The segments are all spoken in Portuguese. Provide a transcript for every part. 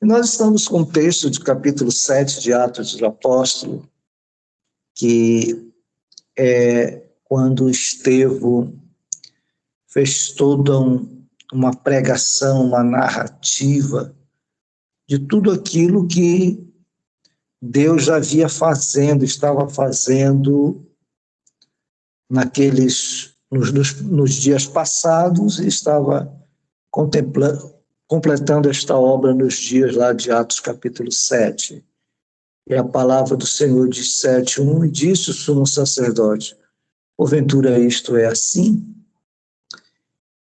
Nós estamos com o texto de capítulo 7 de Atos dos Apóstolos, que é quando Estevão fez toda uma pregação, uma narrativa de tudo aquilo que Deus já havia estava fazendo nos dias passados e estava completando esta obra nos dias lá de Atos capítulo 7. E a palavra do Senhor diz 7:1, e disse o sumo sacerdote: porventura isto é assim?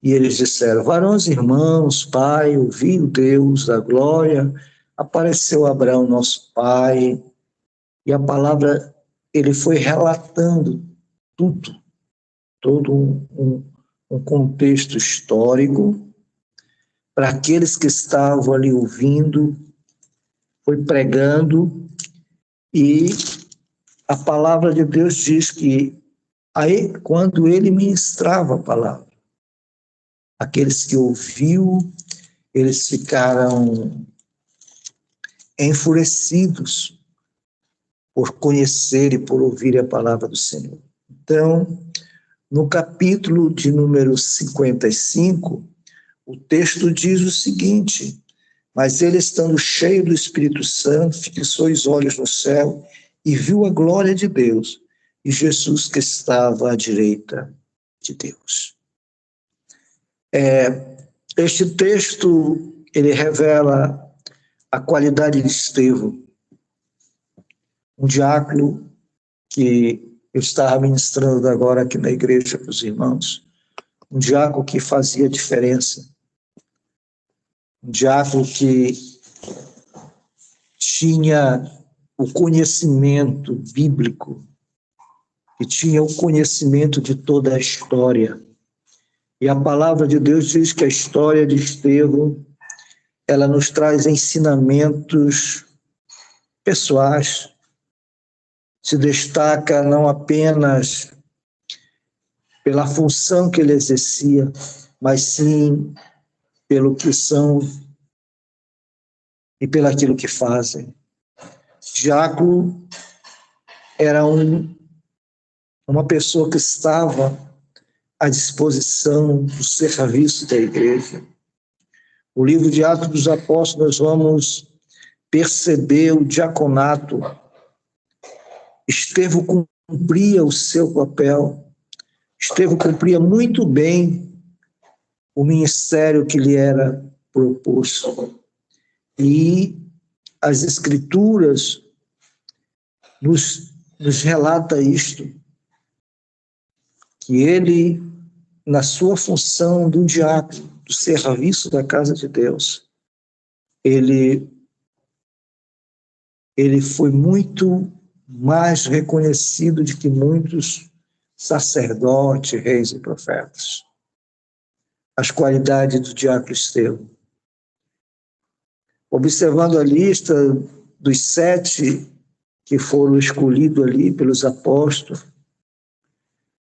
E eles disseram: varões, irmãos, pai, ouvi o Deus da glória, apareceu Abraão, nosso pai, e a palavra, ele foi relatando tudo, todo um contexto histórico, para aqueles que estavam ali ouvindo, foi pregando, e a palavra de Deus diz que aí, quando ele ministrava a palavra, aqueles que ouviu, eles ficaram enfurecidos por conhecer e por ouvir a palavra do Senhor. Então, no capítulo de número 55, o texto diz o seguinte: mas ele, estando cheio do Espírito Santo, fixou os olhos no céu e viu a glória de Deus e Jesus que estava à direita de Deus. Este texto, ele revela a qualidade de Estevão, um diácono que eu estava ministrando agora aqui na igreja para os irmãos, um diácono que fazia diferença, um diácono que tinha o conhecimento bíblico, que tinha o conhecimento de toda a história. E a palavra de Deus diz que a história de Estevão, ela nos traz ensinamentos pessoais, se destaca não apenas pela função que ele exercia, mas sim pelo que são e pelo aquilo que fazem. Diácono era uma pessoa que estava à disposição do serviço da igreja. O livro de Atos dos Apóstolos, nós vamos perceber o diaconato. Estevão cumpria o seu papel, Estevão cumpria muito bem o ministério que lhe era proposto. E as Escrituras nos relata isto, que ele, na sua função do diácono, do serviço da casa de Deus, ele foi muito mais reconhecido do que muitos sacerdotes, reis e profetas. As qualidades do diácono Estevão. Observando a lista dos 7 que foram escolhidos ali pelos apóstolos,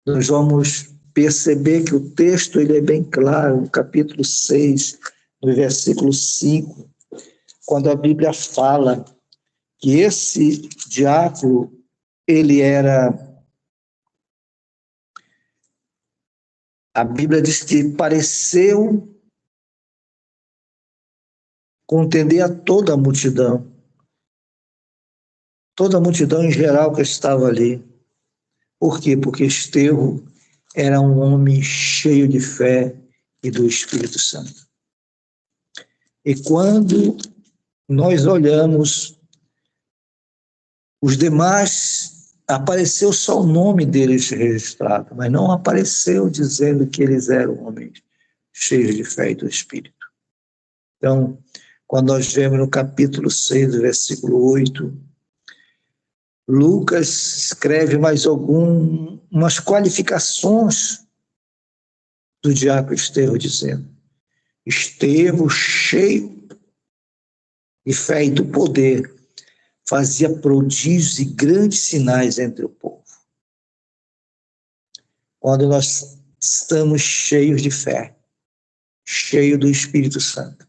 nós vamos perceber que o texto ele é bem claro, no capítulo 6, no versículo 5, quando a Bíblia fala que esse diácono, ele era... A Bíblia diz que pareceu contender a toda a multidão em geral que estava ali. Por quê? Porque Estevão era um homem cheio de fé e do Espírito Santo. E quando nós olhamos os demais, apareceu só o nome deles registrado, mas não apareceu dizendo que eles eram homens cheios de fé e do Espírito. Então, quando nós vemos no capítulo 6, versículo 8, Lucas escreve mais umas qualificações do diácono Estevão, dizendo: Estevão, cheio de fé e do poder, fazia prodígios e grandes sinais entre o povo. Quando nós estamos cheios de fé, cheios do Espírito Santo,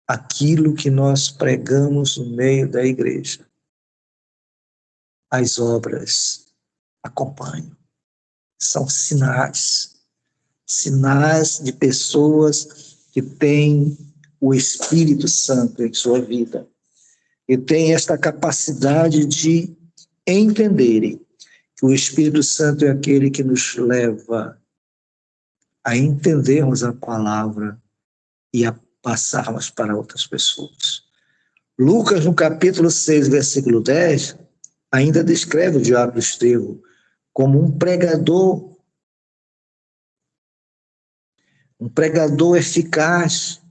aquilo que nós pregamos no meio da igreja. As obras acompanham. São sinais de pessoas que têm o Espírito Santo em sua vida e têm esta capacidade de entenderem que o Espírito Santo é aquele que nos leva a entendermos a palavra e a passarmos para outras pessoas. Lucas, no capítulo 6, versículo 10, ainda descreve o diácono Estevão como um pregador eficaz.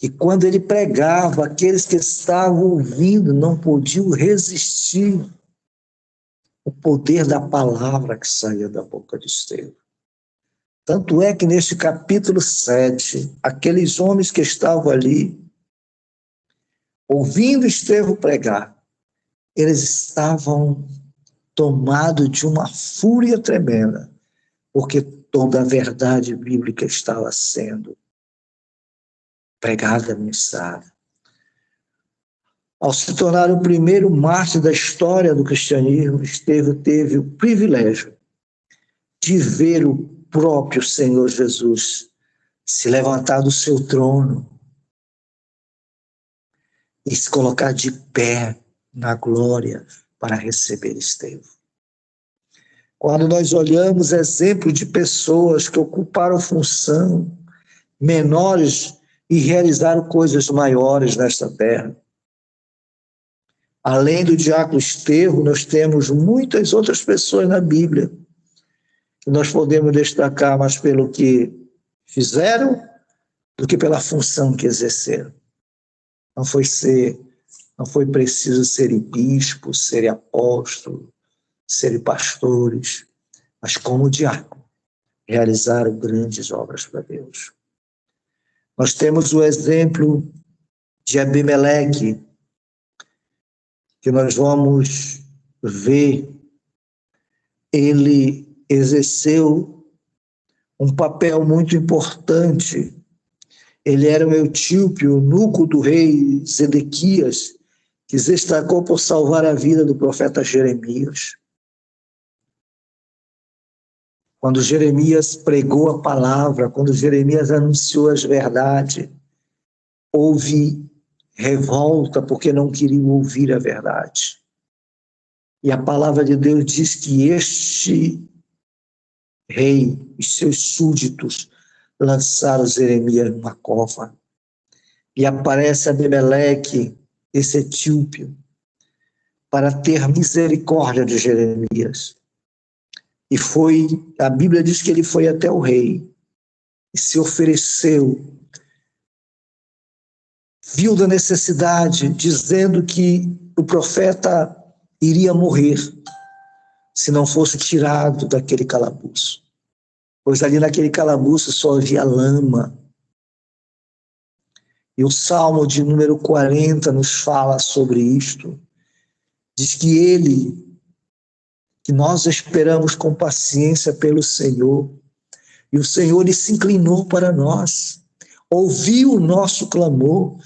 E quando ele pregava, aqueles que estavam ouvindo não podiam resistir ao poder da palavra que saía da boca de Estevão. Tanto é que neste capítulo 7, aqueles homens que estavam ali, ouvindo Estevão pregar, eles estavam tomados de uma fúria tremenda, porque toda a verdade bíblica estava sendo pregada, ministrada. Ao se tornar o primeiro mártir da história do cristianismo, Estevão teve o privilégio de ver o próprio Senhor Jesus se levantar do seu trono e se colocar de pé na glória para receber Estevão. Quando nós olhamos exemplo de pessoas que ocuparam função menores e realizaram coisas maiores nesta terra, além do diácono Estevão, nós temos muitas outras pessoas na Bíblia que nós podemos destacar mais pelo que fizeram do que pela função que exerceram. Não foi preciso serem bispos, serem apóstolos, serem pastores, mas como diácono, realizaram grandes obras para Deus. Nós temos o exemplo de Abimeleque, que nós vamos ver, ele exerceu um papel muito importante. Ele era o etíope, o eunuco do rei Zedequias, que se destacou por salvar a vida do profeta Jeremias. Quando Jeremias pregou a palavra, quando Jeremias anunciou as verdades, houve revolta porque não queriam ouvir a verdade. E a palavra de Deus diz que este rei e seus súditos lançaram Jeremias numa cova. E aparece Abimeleque, esse etíope, para ter misericórdia de Jeremias. E a Bíblia diz que ele foi até o rei e se ofereceu, viu da necessidade, dizendo que o profeta iria morrer se não fosse tirado daquele calabouço. Pois ali naquele calabouço só havia lama. E o Salmo de número 40 nos fala sobre isto. Diz que nós esperamos com paciência pelo Senhor, e o Senhor ele se inclinou para nós, ouviu o nosso clamor,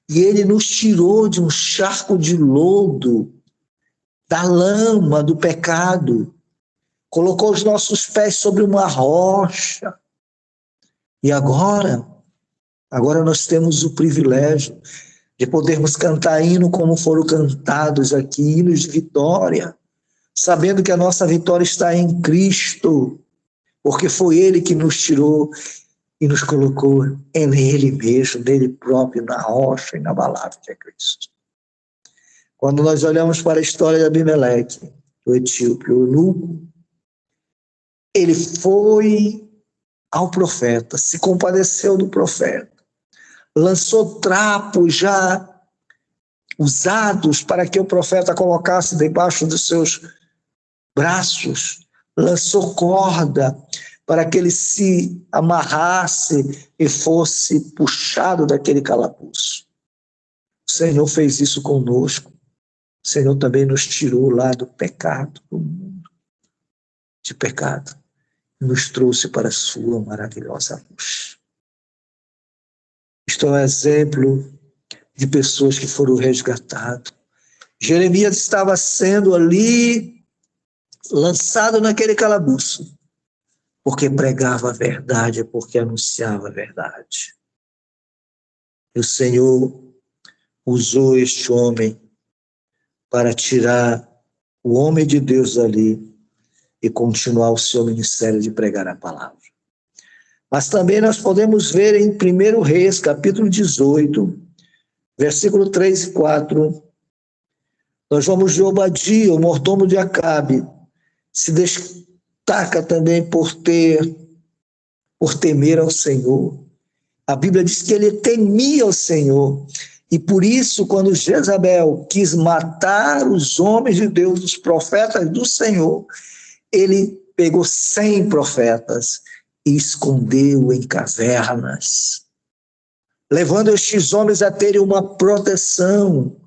e ele nos tirou de um charco de lodo, da lama, do pecado, colocou os nossos pés sobre uma rocha, e agora nós temos o privilégio de podermos cantar hino como foram cantados aqui, hinos de vitória, sabendo que a nossa vitória está em Cristo, porque foi Ele que nos tirou e nos colocou nele mesmo, nele próprio, na rocha inabalável que é Cristo. Quando nós olhamos para a história de Abimeleque, do etíope, o eunuco, ele foi ao profeta, se compadeceu do profeta, lançou trapos já usados para que o profeta colocasse debaixo dos seus braços, lançou corda para que ele se amarrasse e fosse puxado daquele calabouço. O Senhor fez isso conosco. O Senhor também nos tirou lá do pecado, do mundo de pecado, e nos trouxe para a sua maravilhosa luz. Isto é um exemplo de pessoas que foram resgatadas. Jeremias estava sendo ali lançado naquele calabouço, porque pregava a verdade, porque anunciava a verdade. E o Senhor usou este homem para tirar o homem de Deus dali e continuar o seu ministério de pregar a palavra. Mas também nós podemos ver em 1 Reis, capítulo 18, versículo 3 e 4, nós vamos ver Obadia, o mordomo de Acabe, se destaca também por temer ao Senhor. A Bíblia diz que ele temia ao Senhor. E por isso, quando Jezabel quis matar os homens de Deus, os profetas do Senhor, ele pegou 100 profetas e escondeu em cavernas, levando estes homens a terem uma proteção.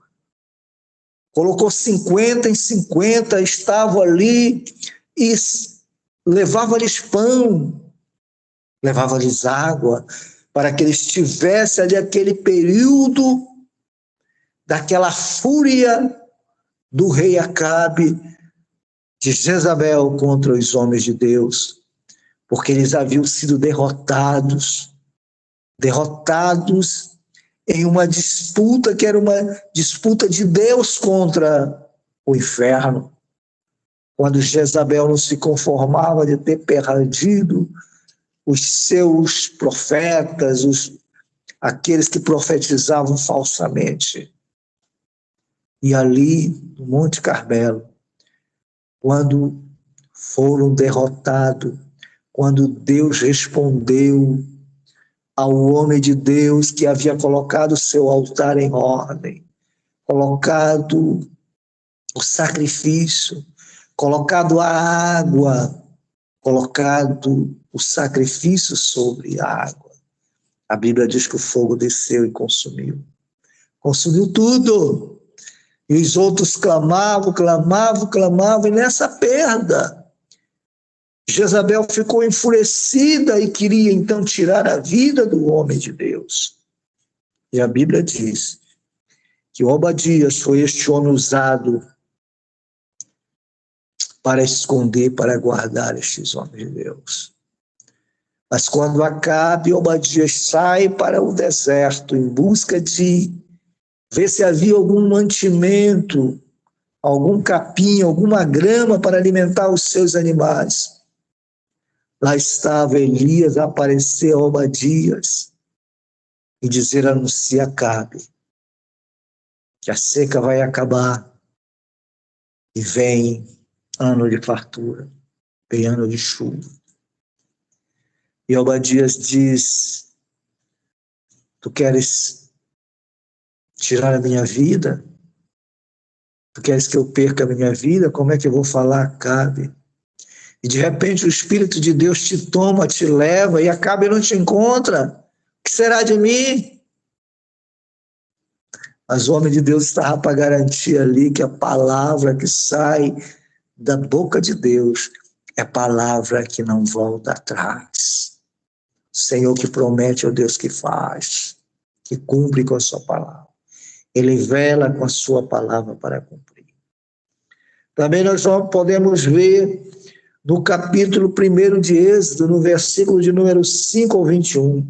Colocou 50 em 50, estavam ali e levava-lhes pão, levava-lhes água, para que eles tivessem ali aquele período daquela fúria do rei Acabe, de Jezabel contra os homens de Deus, porque eles haviam sido derrotados em uma disputa que era uma disputa de Deus contra o inferno. Quando Jezabel não se conformava de ter perdido os seus profetas, aqueles que profetizavam falsamente. E ali, no Monte Carmelo, quando foram derrotados, quando Deus respondeu ao homem de Deus que havia colocado o seu altar em ordem, colocado o sacrifício, colocado a água, colocado o sacrifício sobre a água. A Bíblia diz que o fogo desceu e consumiu. Consumiu tudo. E os outros clamavam, e nessa perda, Jezabel ficou enfurecida e queria então tirar a vida do homem de Deus. E a Bíblia diz que Obadias foi este homem usado para esconder, para guardar estes homens de Deus. Mas quando Acabe, Obadias sai para o deserto em busca de ver se havia algum mantimento, algum capim, alguma grama para alimentar os seus animais. Lá estava Elias a aparecer a Obadias e dizer: anuncia a Acabe que a seca vai acabar e vem ano de fartura, vem ano de chuva. E Obadias diz: tu queres tirar a minha vida? Tu queres que eu perca a minha vida? Como é que eu vou falar a Acabe? E de repente o Espírito de Deus te toma, te leva e Acabe não te encontra. O que será de mim? Mas o homem de Deus estava para garantir ali que a palavra que sai da boca de Deus é palavra que não volta atrás. O Senhor que promete é o Deus que faz, que cumpre com a sua palavra. Ele vela com a sua palavra para cumprir. Também nós podemos ver no capítulo 1 de Êxodo, no versículo de número 5 ao 21.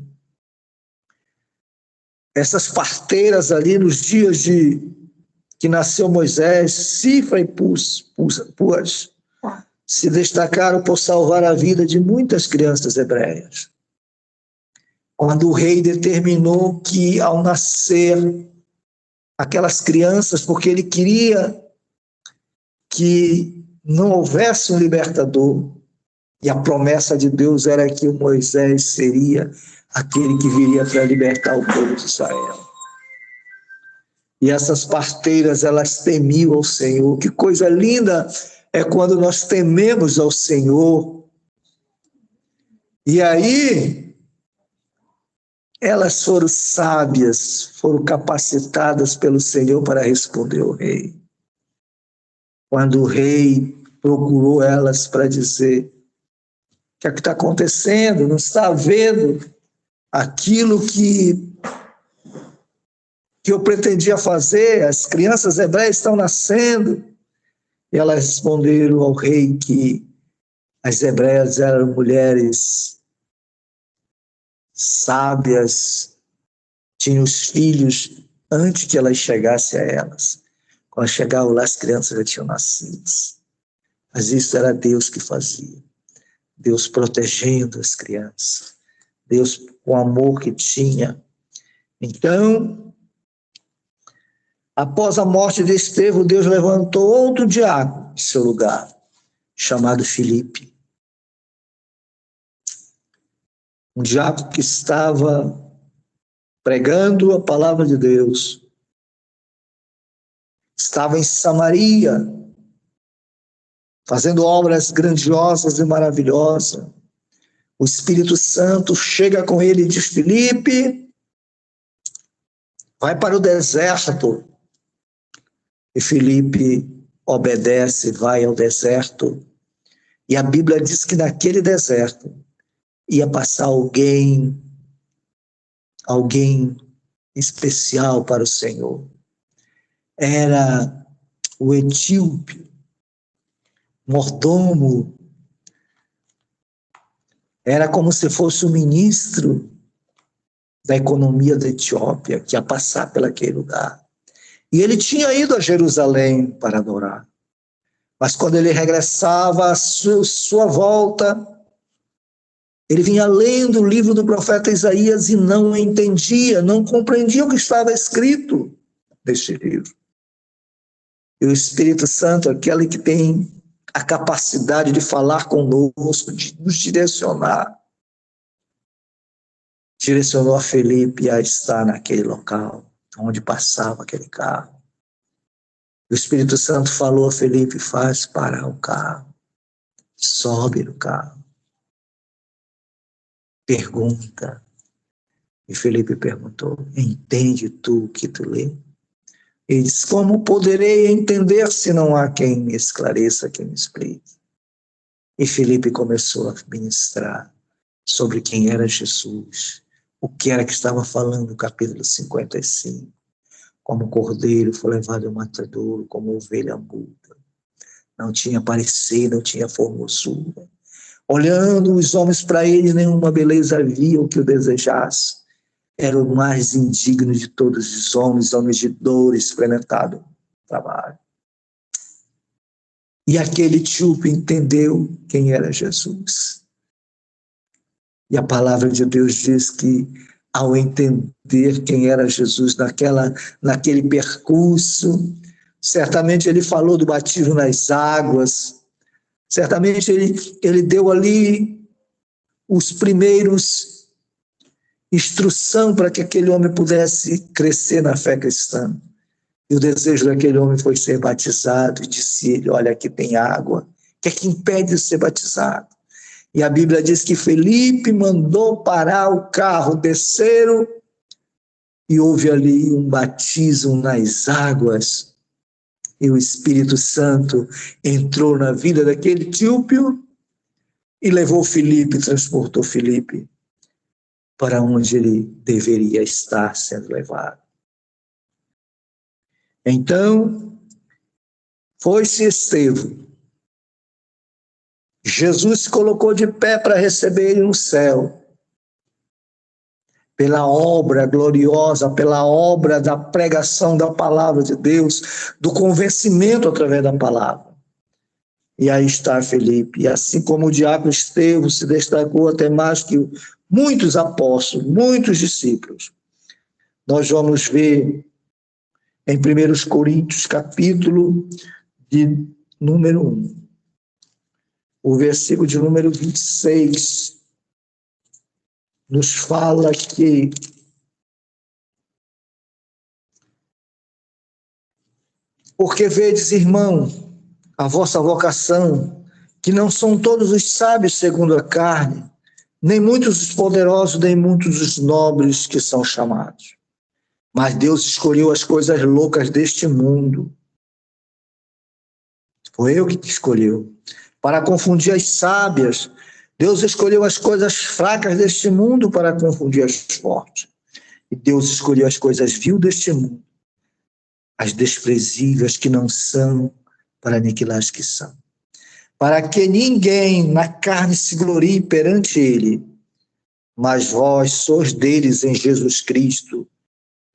Essas parteiras ali nos dias que nasceu Moisés, Cifra e Pus, se destacaram por salvar a vida de muitas crianças hebreias. Quando o rei determinou que ao nascer aquelas crianças, porque ele queria que não houvesse um libertador, e a promessa de Deus era que o Moisés seria aquele que viria para libertar o povo de Israel. E essas parteiras, elas temiam ao Senhor. Que coisa linda é quando nós tememos ao Senhor. E aí, elas foram sábias, foram capacitadas pelo Senhor para responder ao rei. Quando o rei procurou elas para dizer: o que é que está acontecendo? Não está vendo aquilo que que eu pretendia fazer? As crianças hebreias estão nascendo. E elas responderam ao rei que as hebreias eram mulheres sábias, tinham os filhos antes que elas chegassem a elas. Quando chegavam lá, as crianças já tinham nascido. Mas isso era Deus que fazia. Deus protegendo as crianças. Deus com o amor que tinha. Então, após a morte de Estevão, Deus levantou outro diácono em seu lugar, chamado Filipe. Um diácono que estava pregando a palavra de Deus. Estava em Samaria, fazendo obras grandiosas e maravilhosas. O Espírito Santo chega com ele e diz: Filipe, vai para o deserto. E Filipe obedece, vai ao deserto. E a Bíblia diz que naquele deserto ia passar alguém especial para o Senhor. Era o etíope, mordomo. Era como se fosse o ministro da economia da Etiópia, que ia passar pelaquele lugar. E ele tinha ido a Jerusalém para adorar. Mas quando ele regressava à sua volta, ele vinha lendo o livro do profeta Isaías e não entendia, não compreendia o que estava escrito neste livro. E o Espírito Santo, aquele que tem a capacidade de falar conosco, de nos direcionar, direcionou a Filipe a estar naquele local, onde passava aquele carro. O Espírito Santo falou a Filipe: faz parar o carro, sobe no carro, pergunta. E Filipe perguntou: entende tu o que tu lê? Ele disse: como poderei entender se não há quem me esclareça, quem me explique? E Filipe começou a ministrar sobre quem era Jesus, o que era que estava falando no capítulo 55. Como cordeiro foi levado ao matadouro, como ovelha muda. Não tinha parecer, não tinha formosura. Olhando os homens para ele, nenhuma beleza havia o que o desejasse. Era o mais indigno de todos os homens de dor, experimentado trabalho. E aquele etíope entendeu quem era Jesus. E a palavra de Deus diz que, ao entender quem era Jesus naquele percurso, certamente ele falou do batismo nas águas, certamente ele deu ali os primeiros instrução para que aquele homem pudesse crescer na fé cristã. E o desejo daquele homem foi ser batizado, e disse ele: olha, aqui tem água, o que é que impede de ser batizado? E a Bíblia diz que Filipe mandou parar o carro, desceram, e houve ali um batismo nas águas, e o Espírito Santo entrou na vida daquele etíope e levou Filipe, transportou Filipe para onde ele deveria estar sendo levado. Então, foi-se Estevão. Jesus se colocou de pé para receber ele no céu. Pela obra gloriosa, pela obra da pregação da palavra de Deus, do convencimento através da palavra. E aí está Filipe. E assim como o diácono Estevão se destacou até mais que muitos apóstolos, muitos discípulos, nós vamos ver em 1 Coríntios, capítulo de número 1, o versículo de número 26, nos fala que porque vedes, irmão, a vossa vocação, que não são todos os sábios segundo a carne, nem muitos os poderosos, nem muitos os nobres que são chamados. Mas Deus escolheu as coisas loucas deste mundo. Foi eu que te escolheu. Para confundir as sábias. Deus escolheu as coisas fracas deste mundo para confundir as fortes. E Deus escolheu as coisas vil deste mundo, as desprezíveis que não são, para aniquilar as que são. Para que ninguém na carne se glorie perante ele, mas vós sois deles em Jesus Cristo,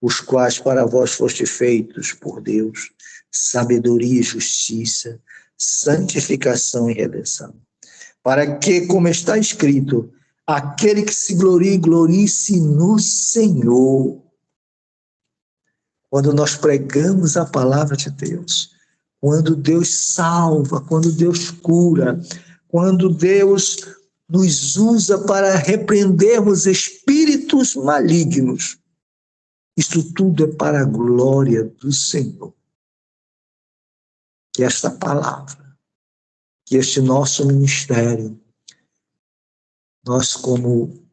os quais para vós foste feitos por Deus, sabedoria e justiça, santificação e redenção. Para que, como está escrito, aquele que se glorie, glorie-se no Senhor. Quando nós pregamos a palavra de Deus, quando Deus salva, quando Deus cura, quando Deus nos usa para repreendermos espíritos malignos, isto tudo é para a glória do Senhor. Que esta palavra, que este nosso ministério, nós como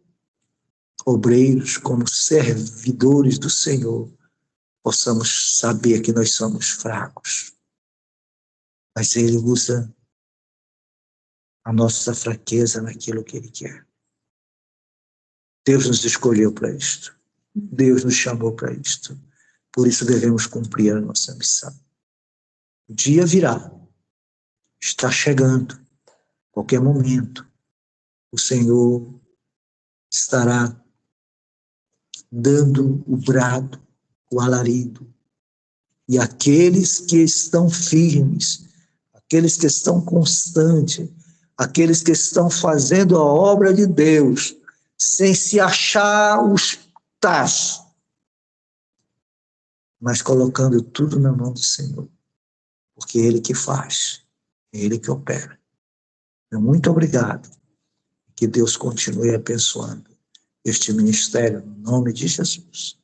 obreiros, como servidores do Senhor, possamos saber que nós somos fracos. Mas Ele usa a nossa fraqueza naquilo que Ele quer. Deus nos escolheu para isto. Deus nos chamou para isto. Por isso devemos cumprir a nossa missão. O dia virá. Está chegando. Qualquer momento. O Senhor estará dando o brado, o alarido. E aqueles que estão firmes, aqueles que estão constantes, aqueles que estão fazendo a obra de Deus, sem se achar os tais, mas colocando tudo na mão do Senhor, porque é Ele que faz, é Ele que opera. Muito obrigado. Que Deus continue abençoando este ministério, no nome de Jesus.